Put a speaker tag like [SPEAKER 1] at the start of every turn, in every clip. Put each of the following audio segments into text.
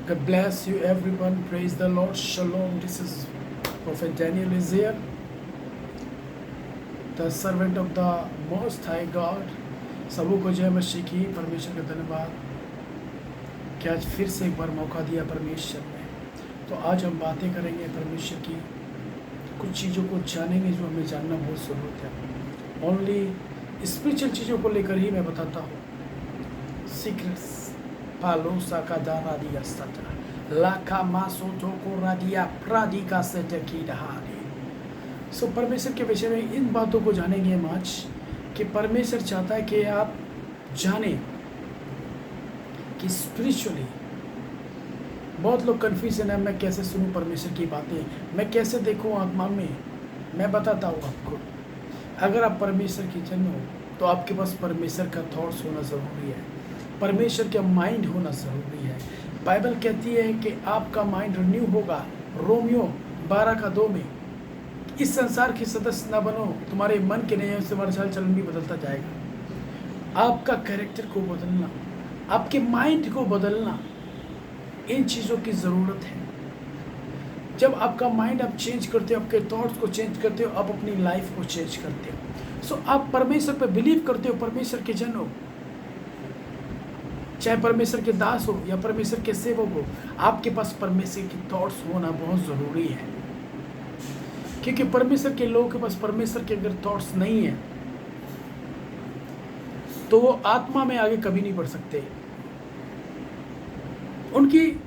[SPEAKER 1] God bless you, everyone. Praise the Lord. Shalom. This is Prophet Daniel is here, the servant of the Most High God. सबों को जय मसीह की। परमेश्वर का धन्यवाद कि आज फिर से एक बार मौका दिया परमेश्वर ने। तो आज हम बातें करेंगे परमेश्वर की, कुछ चीज़ों को जानेंगे जो हमें जानना बहुत ज़रूरत है। ओनली स्पिरिचुअल चीज़ों को लेकर ही मैं बताता हूँ। सीक्रेट्स पालोसा का दारा दिया सता लाका मासो तो को रादिया प्रादिका से तकी दहानी। सो परमेश्वर के विषय में इन बातों को जानेंगे हम आज कि परमेश्वर चाहता है कि आप जाने कि स्पिरिचुअली बहुत लोग कन्फ्यूजन है, मैं कैसे सुनूं परमेश्वर की बातें, मैं कैसे देखूं आत्मा में। मैं बताता हूँ आपको, अगर आप परमेश्वर की जन हो तो आपके पास परमेश्वर का थॉट्स होना ज़रूरी है, परमेश्वर का माइंड होना ज़रूरी है। बाइबल कहती है कि आपका माइंड रिन्यू होगा, रोमियो 12:2 में। इस संसार के सदस्य न बनो, तुम्हारे मन के नियम से तुम्हारा चाल चलन भी बदलता जाएगा। आपका कैरेक्टर को बदलना, आपके माइंड को बदलना, इन चीज़ों की ज़रूरत है। जब आपका माइंड आप चेंज करते हो, आपके थॉट्स को चेंज करते हो, आप अपनी लाइफ को चेंज करते हो। सो आप परमेश्वर पर बिलीव करते हो, परमेश्वर के जन हो, चाहे परमेश्वर के दास हो या परमेश्वर के सेवक हो, आपके पास परमेश्वर के थॉट्स होना बहुत ज़रूरी है। क्योंकि परमेश्वर के लोगों के पास परमेश्वर के अगर थॉट्स नहीं है तो वो आत्मा में आगे कभी नहीं बढ़ सकते, उनकी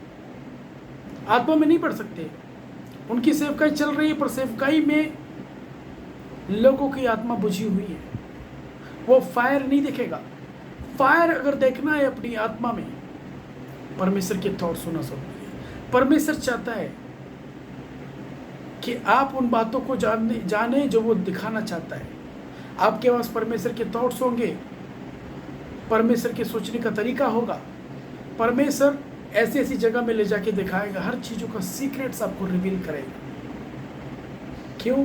[SPEAKER 1] आत्मा में नहीं बढ़ सकते। उनकी सेवकाई चल रही है पर सेवकाई में लोगों की आत्मा बुझी हुई है, वो फायर नहीं दिखेगा। फायर अगर देखना है अपनी आत्मा में, परमेश्वर के थॉट्स होना जरूरी है। परमेश्वर चाहता है कि आप उन बातों को जाने जो वो दिखाना चाहता है। आपके पास परमेश्वर के थॉट्स होंगे, परमेश्वर के सोचने का तरीका होगा, परमेश्वर ऐसी ऐसी जगह में ले जाके दिखाएगा, हर चीज़ों का सीक्रेट्स आपको रिवील करेगा। क्यों?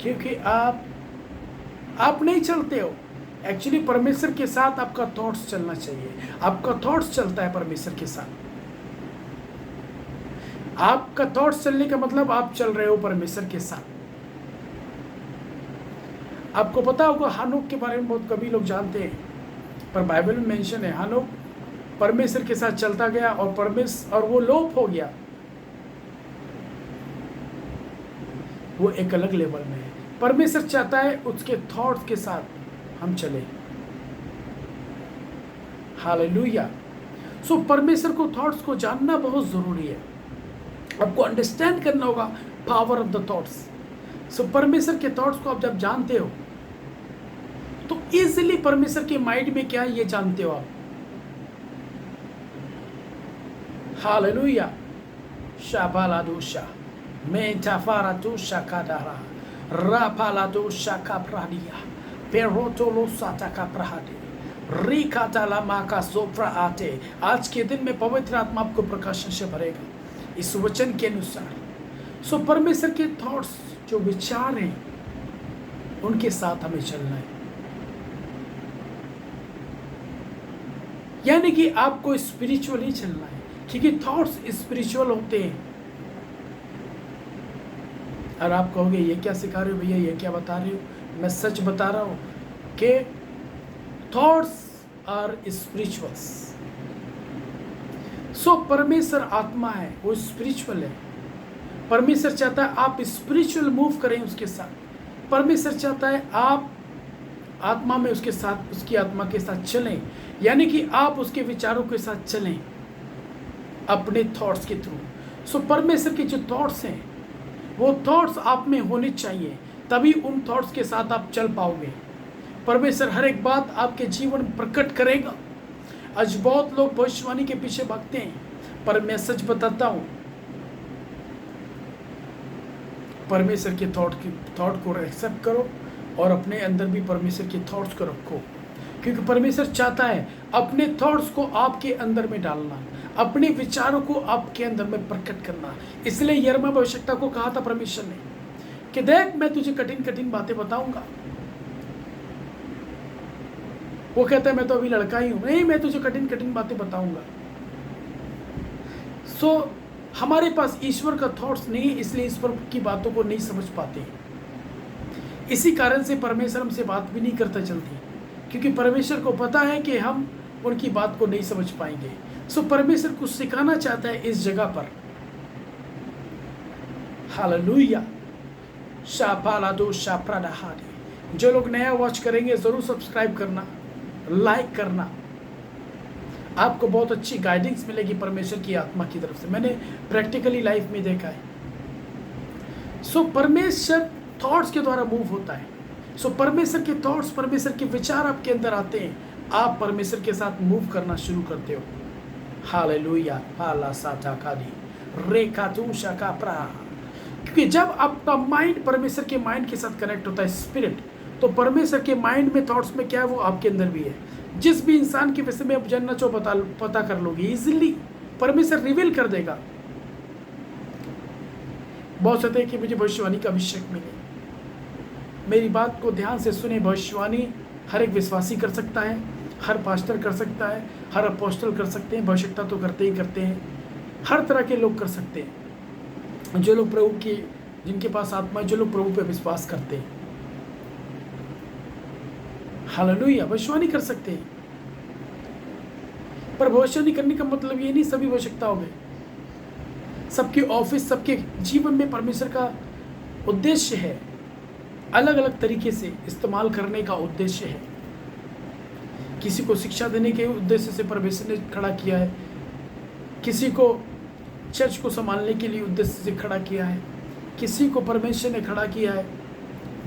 [SPEAKER 1] क्योंकि आप नहीं चलते हो एक्चुअली परमेश्वर के साथ, आपका थॉट्स चलना चाहिए। आपका थॉट्स चलता है परमेश्वर के साथ। आपका थॉट्स चलने का मतलब आप चल रहे हो परमेश्वर के साथ। आपको पता होगा हनोक के बारे में बहुत कभी लोग जानते हैं, पर बाइबल में मेंशन है हनोक परमेश्वर के साथ चलता गया और वो लोप हो गया। वो एक अलग लेवल में है। परमेश्वर चाहता है उसके थॉट्स के साथ हम चले। हालेलुया। सो परमेश्वर को थॉट्स को जानना बहुत जरूरी है। आपको अंडरस्टैंड करना होगा पावर ऑफ द थॉट्स। सो परमेश्वर के थॉट्स को आप जब जानते हो तो इजीली परमेश्वर के माइंड में क्या है ये जानते हो आप। हालेलुया। शाबालादुशा मेटाफारादुशा कादारा रापालादुशा काप्रादिया पेरोटोलो साताका प्रहादे रिकाताला माका सोफ्रा आते। आज के दिन में पवित्र आत्मा आपको प्रकाशन से भरेगा इस वचन के अनुसार। सो परमेश्वर के थॉट्स जो विचार हैं उनके साथ हमें चलना है, यानी कि आपको स्पिरिचुअल ही चलना है, क्योंकि थॉट्स स्पिरिचुअल होते हैं। और आप कहोगे ये क्या सिखा रहे हो भैया, ये क्या बता रहे हो? मैं सच बता रहा हूँ कि थॉट्स आर स्पिरिचुअल्स। सो परमेश्वर आत्मा है, वो स्पिरिचुअल है। परमेश्वर चाहता है आप स्पिरिचुअल मूव करें उसके साथ। परमेश्वर चाहता है आप आत्मा में उसके साथ, उसकी आत्मा के साथ चलें, यानी कि आप उसके विचारों के साथ चलें अपने थॉट्स के थ्रू। सो परमेश्वर के जो थॉट्स हैं वो थॉट्स आप में होने चाहिए, तभी उन थॉट्स के साथ आप चल पाओगे। परमेश्वर हर एक बात आपके जीवन में प्रकट करेगा। आज बहुत लोग भविष्यवाणी के पीछे भागते हैं, पर मैं सच बताता हूँ परमेश्वर के थॉट को एक्सेप्ट करो और अपने अंदर भी परमेश्वर के थॉट्स को रखो, क्योंकि परमेश्वर चाहता है अपने थॉट्स को आपके अंदर में डालना, अपने विचारों को आपके अंदर में प्रकट करना। इसलिए यिर्मयाह भविष्यवक्ता को कहा था परमेश्वर ने कि देख मैं तुझे कठिन कठिन बातें बताऊंगा। वो कहता है मैं तो अभी लड़का ही हूं। नहीं, मैं तुझे कठिन कठिन बातें बताऊंगा। सो हमारे पास ईश्वर का थॉट्स नहीं है, इसलिए ईश्वर की बातों को नहीं समझ पाते। इसी कारण से परमेश्वर हमसे बात भी नहीं करता जल्दी, क्योंकि परमेश्वर को पता है कि हम उनकी बात को नहीं समझ पाएंगे। सो परमेश्वर कुछ सिखाना चाहता है इस जगह पर। हालेलुया। शापालादो शाप्राडाहारी। जो लोग नया वॉच करेंगे जरूर सब्सक्राइब करना, लाइक करना। आपको बहुत अच्छी गाइडेंस मिलेगी परमेश्वर की आत्मा की तरफ से, मैंने प्रैक्टिकली लाइफ में देखा है। सो परमेश्वर थॉट्स के द्वारा मूव होता है। सो परमेश्वर के थॉट्स, परमेश्वर के विचार आपके अंदर आते हैं, आप परमेश्वर के साथ मूव करना शुरू करते हो। हालेलुया। हाला साटा कादी रेखा तूशा का प्रा। क्योंकि जब आपका माइंड परमेश्वर के माइंड के साथ कनेक्ट होता है, स्पिरिट, तो परमेश्वर के माइंड में, थॉट्स में क्या है वो आपके अंदर भी है। जिस भी इंसान के विषय में आप जानना चाहो पता कर लोगे इजीली, परमेश्वर रिवील कर देगा। बहुत कहते हैं कि मुझे भविष्यवाणी का अभिषेक मिले। मेरी बात को ध्यान से सुने। भविष्यवाणी हर एक विश्वासी कर सकता है, हर पास्टर कर सकता है, हर अपोस्टल कर सकते हैं, भविष्यता तो करते ही करते हैं, हर तरह के लोग कर सकते हैं। जो लोग प्रभु की, जिनके पास आत्मा है, जो लोग प्रभु पे विश्वास करते हैं, हालेलुया, भविष्यवाणी कर सकते हैं। पर भविष्यवाणी करने का मतलब ये नहीं सभी भविष्यता हो गए। सबके ऑफिस, सबके जीवन में परमेश्वर का उद्देश्य है, अलग अलग तरीके से इस्तेमाल करने का उद्देश्य है। किसी को शिक्षा देने के उद्देश्य से परमेश्वर ने खड़ा किया है, किसी को चर्च को संभालने के लिए उद्देश्य से खड़ा किया है, किसी को परमेश्वर ने खड़ा किया है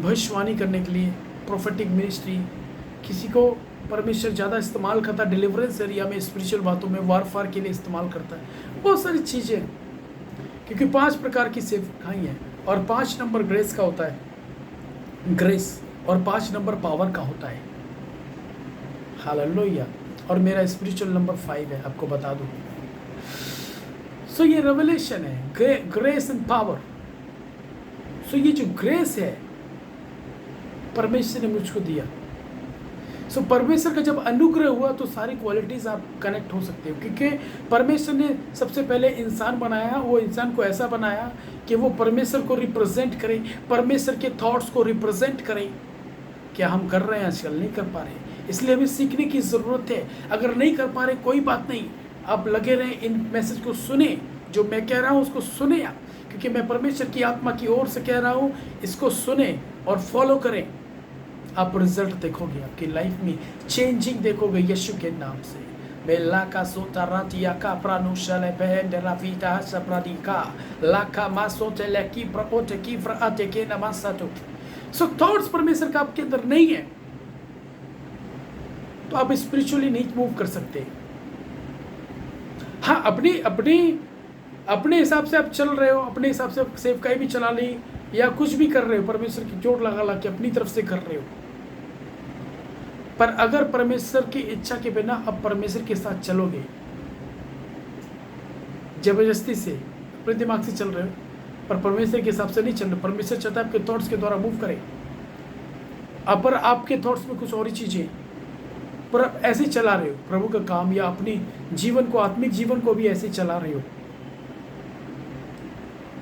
[SPEAKER 1] भविष्यवाणी करने के लिए, प्रोफेटिक मिनिस्ट्री, किसी को परमेश्वर ज़्यादा इस्तेमाल करता है डिलीवरेंस एरिया में, स्पिरिचुअल बातों में, वारफार के लिए इस्तेमाल करता है। बहुत सारी चीज़ें, क्योंकि 5 प्रकार की सेवकाई हैं और 5 नंबर ग्रेस का होता है, ग्रेस, और 5 नंबर पावर का होता है। हालेलुया। और मेरा स्पिरिचुअल नंबर 5 है, आपको बता दूं। सो ये रेवलेशन है, ग्रेस एंड पावर। सो ये जो ग्रेस है परमेश्वर ने मुझको दिया। सो परमेश्वर का जब अनुग्रह हुआ तो सारी क्वालिटीज आप कनेक्ट हो सकते हो, क्योंकि परमेश्वर ने सबसे पहले इंसान बनाया, वो इंसान को ऐसा बनाया कि वो परमेश्वर को रिप्रेजेंट करे, परमेश्वर के थॉट्स को रिप्रेजेंट करे। क्या हम कर रहे हैं आजकल? नहीं कर पा रहे, इसलिए हमें सीखने की ज़रूरत है। अगर नहीं कर पा रहे कोई बात नहीं, आप लगे रहें, इन मैसेज को सुने, जो मैं कह रहा हूँ उसको सुने आप, क्योंकि मैं परमेश्वर की आत्मा की ओर से कह रहा हूँ। इसको सुने और फॉलो करें, आप रिजल्ट देखोगे, आपकी लाइफ में चेंजिंग देखोगे यीशु के नाम से। बेला का सोता रातिया का प्रानुशले बहन राविता सप्रादिका लाका मासोते लेकी प्रपोते की फ्राते के नमस्तो। सो थॉट्स परमेश्वर का आपके अंदर नहीं है तो आप स्पिरिचुअली नहीं मूव कर सकते। हाँ, अपने हिसाब से आप चल रहे हो, अपने हिसाब से सेवकाई भी चला ली या कुछ भी कर रहे हो, परमेश्वर की जोड़ लगा के अपनी तरफ से कर रहे हो। पर अगर परमेश्वर की इच्छा के बिना अब परमेश्वर के साथ चलोगे, जबरदस्ती से अपने दिमाग से चल रहे हो, पर परमेश्वर के हिसाब से नहीं चल रहे। परमेश्वर चाहता है आपके थॉट्स के द्वारा मूव करे, अब पर आपके थॉट्स में कुछ और ही चीजें, पर आप ऐसे चला रहे हो प्रभु का काम, या अपने जीवन को, आत्मिक जीवन को भी ऐसे चला रहे हो,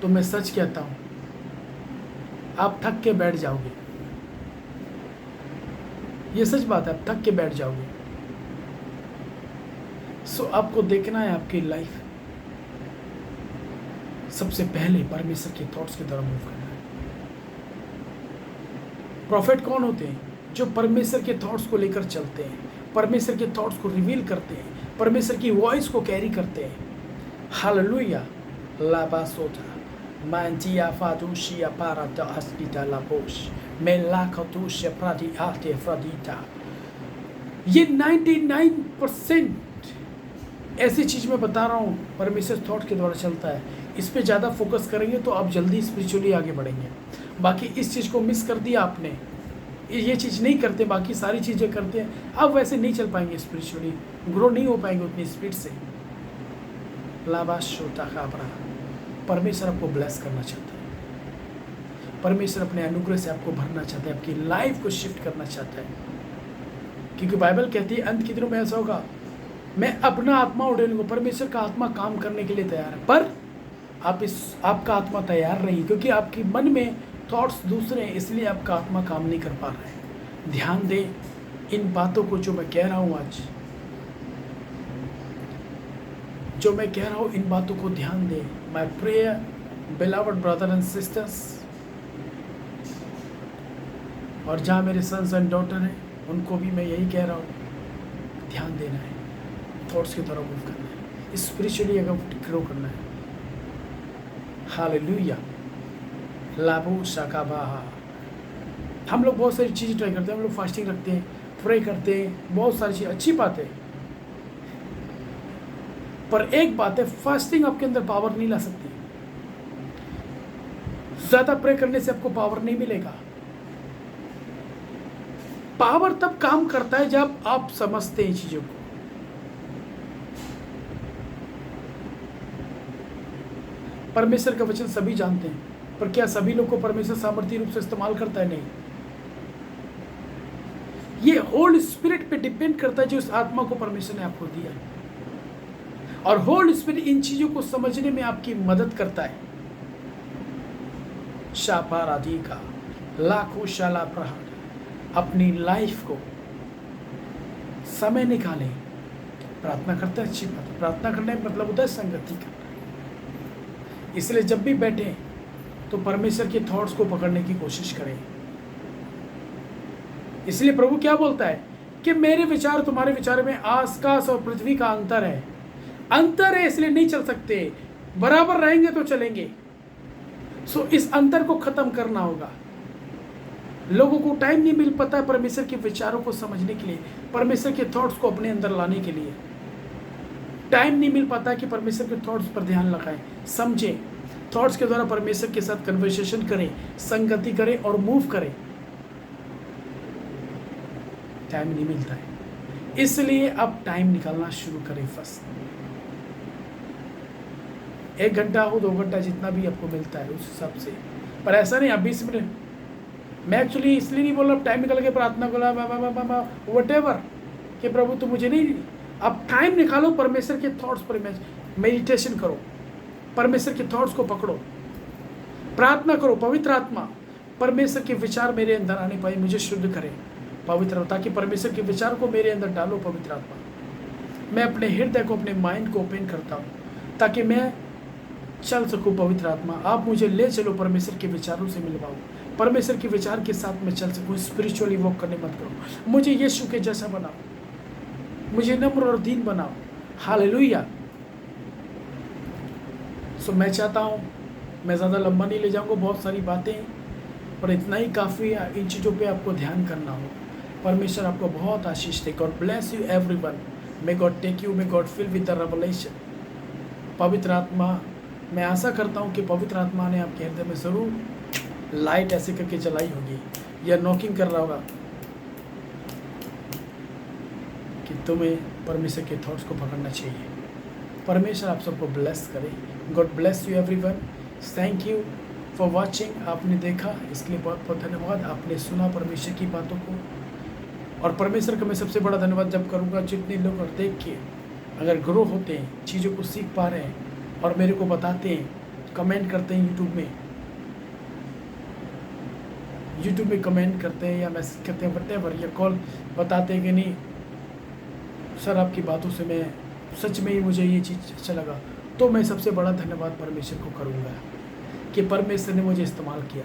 [SPEAKER 1] तो मैं सच कहता हूं आप थक के बैठ जाओगे। ये सच बात है, आप थक के बैठ जाओगे। सो आपको देखना है आपकी लाइफ सबसे पहले परमेश्वर के थॉट्स के द्वारा मूव करना है। प्रॉफिट कौन होते हैं? जो परमेश्वर के थॉट्स को लेकर चलते हैं, परमेश्वर के थॉट्स को रिवील करते हैं, परमेश्वर की वॉइस को कैरी करते हैं। Hallelujah. लाबासोटा Mantia fadushia parata aspita la bosh melakatusha pradi ate fradita। ये 99% ऐसी चीज मैं बता रहा हूँ परमेश्वर थॉट के द्वारा चलता है। इस पे ज़्यादा फोकस करेंगे तो आप जल्दी स्पिरिचुअली आगे बढ़ेंगे। बाकी इस चीज़ को मिस कर दिया आपने, ये चीज़ नहीं करते, बाकी सारी चीज़ें करते हैं, अब वैसे नहीं चल पाएंगे, स्पिरिचुअली ग्रो नहीं हो पाएंगे उतनी स्पीड से। लाबाशोता खाबरा। परमेश्वर आपको ब्लेस करना चाहता है, परमेश्वर अपने अनुग्रह से आपको भरना चाहता है, आपकी लाइफ को शिफ्ट करना चाहता है, क्योंकि बाइबल कहती है अंत के दिनों में ऐसा होगा मैं अपना आत्मा उड़े लूँगा। परमेश्वर का आत्मा काम करने के लिए तैयार है, पर आपका आत्मा तैयार नहीं, क्योंकि आपके मन में थॉट्स दूसरे हैं, इसलिए आपका आत्मा काम नहीं कर पा रहा है। ध्यान दें इन बातों को जो मैं कह रहा हूँ आज, जो मैं कह रहा हूँ इन बातों को ध्यान दें। My prayer beloved brother and sisters, और जहाँ मेरे सन्स एंड डॉटर हैं उनको भी मैं यही कह रहा हूँ, ध्यान देना है, थॉट्स की तरफ मूव करना है, स्पिरिचुअली अगर ग्रो करना है। हालेलुया। लाभू शाकाबाहा। हम लोग बहुत सारी चीज़ें ट्राई करते हैं, हम लोग फास्टिंग रखते हैं, प्रे करते हैं, बहुत सारी चीज़, अच्छी बात है, पर एक बात है, फास्टिंग आपके अंदर पावर नहीं ला सकती। ज़्यादा प्रे करने से आपको पावर नहीं मिलेगा। पावर तब काम करता है जब आप समझते हैं चीज़ों को। परमेश्वर का वचन सभी जानते हैं, पर क्या सभी लोग को परमेश्वर सामर्थ्य रूप से इस्तेमाल करता है? नहीं। ये होल स्पिरिट पे डिपेंड करता है, जो उस आत्मा को परमेश्वर ने आपको दिया है, और होल स्पिरिट इन चीजों को समझने में आपकी मदद करता है। शापाराधी का लाखों शाला प्रहार, अपनी लाइफ को समय निकालें, प्रार्थना करते हैं, अच्छी बात है, प्रार्थना करने का मतलब होता है संगति करना। इसलिए जब भी बैठें तो परमेश्वर के थॉट्स को पकड़ने की कोशिश करें। इसलिए प्रभु क्या बोलता है कि मेरे विचार तुम्हारे विचार में आकाश और पृथ्वी का अंतर है। अंतर है इसलिए नहीं चल सकते, बराबर रहेंगे तो चलेंगे। सो इस अंतर को खत्म करना होगा। लोगों को टाइम नहीं मिल पाता है परमेश्वर के विचारों को समझने के लिए, परमेश्वर के थॉट्स को अपने अंदर लाने के लिए टाइम नहीं मिल पाता कि परमेश्वर के थॉट्स पर ध्यान लगाएं, समझें, थॉट्स के द्वारा परमेश्वर के साथ कन्वर्सेशन करें, संगति करें और मूव करें। टाइम नहीं मिलता है, इसलिए अब टाइम निकालना शुरू करें। फर्स्ट 1 घंटा हो, 2 घंटा, जितना भी आपको मिलता है उस हिसाब से, पर ऐसा नहीं आप 20 मिनट। मैं एक्चुअली इसलिए नहीं बोल रहा टाइम निकाल के प्रार्थना को वट एवर कि प्रभु तो मुझे नहीं, अब टाइम निकालो, परमेश्वर के थॉट्स पर मेडिटेशन करो, परमेश्वर के थॉट्स को पकड़ो, प्रार्थना करो। पवित्र आत्मा, परमेश्वर के विचार मेरे अंदर आने पाए, मुझे शुद्ध करे पवित्र, ताकि परमेश्वर के विचार को मेरे अंदर डालो। पवित्र आत्मा, मैं अपने हृदय को, अपने माइंड को ओपन करता हूँ ताकि मैं चल सकूँ। पवित्र आत्मा, आप मुझे ले चलो, परमेश्वर के विचारों से मिलवाओ, परमेश्वर के विचार के साथ मैं चल सकूँ। स्पिरिचुअली वॉक करने मत करो, मुझे यीशु के जैसा बनाओ, मुझे नम्र और दीन बनाओ। हालेलुया। सो मैं चाहता हूँ, मैं ज़्यादा लंबा नहीं ले जाऊँगा, बहुत सारी बातें, पर इतना ही काफ़ी है। इन चीज़ों पे आपको ध्यान करना हो। परमेश्वर आपको बहुत आशीष दे। God bless you everyone. May God take you, may God fill with the revelation. पवित्र आत्मा, मैं आशा करता हूँ कि पवित्र आत्मा ने आपके हृदय में ज़रूर लाइट ऐसे करके जलाई होगी, या नॉकिंग कर रहा होगा कि तुम्हें परमेश्वर के थॉट्स को पकड़ना चाहिए। परमेश्वर आप सबको ब्लेस करे। God bless you everyone. Thank you for watching. आपने देखा, इसके लिए बहुत बहुत धन्यवाद। आपने सुना परमेश्वर की बातों को, और परमेश्वर का मैं सबसे बड़ा धन्यवाद जब करूँगा जितने लोग और देख के अगर ग्रो होते हैं, चीज़ों को सीख पा रहे हैं और मेरे को बताते हैं, कमेंट करते हैं यूट्यूब में कमेंट करते हैं या मैसेज करते हैं, व्हाटएवर, या कॉल बताते हैं कि नहीं सर आपकी बातों से मैं सच में ही मुझे ये चीज़ अच्छा लगा, तो मैं सबसे बड़ा धन्यवाद परमेश्वर को करूँगा कि परमेश्वर ने मुझे इस्तेमाल किया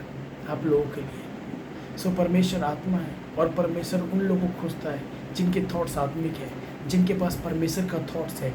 [SPEAKER 1] आप लोगों के लिए। सो परमेश्वर आत्मा है, और परमेश्वर उन लोगों को खोजता है जिनके थॉट्स आत्मिक है, जिनके पास परमेश्वर का थॉट्स है।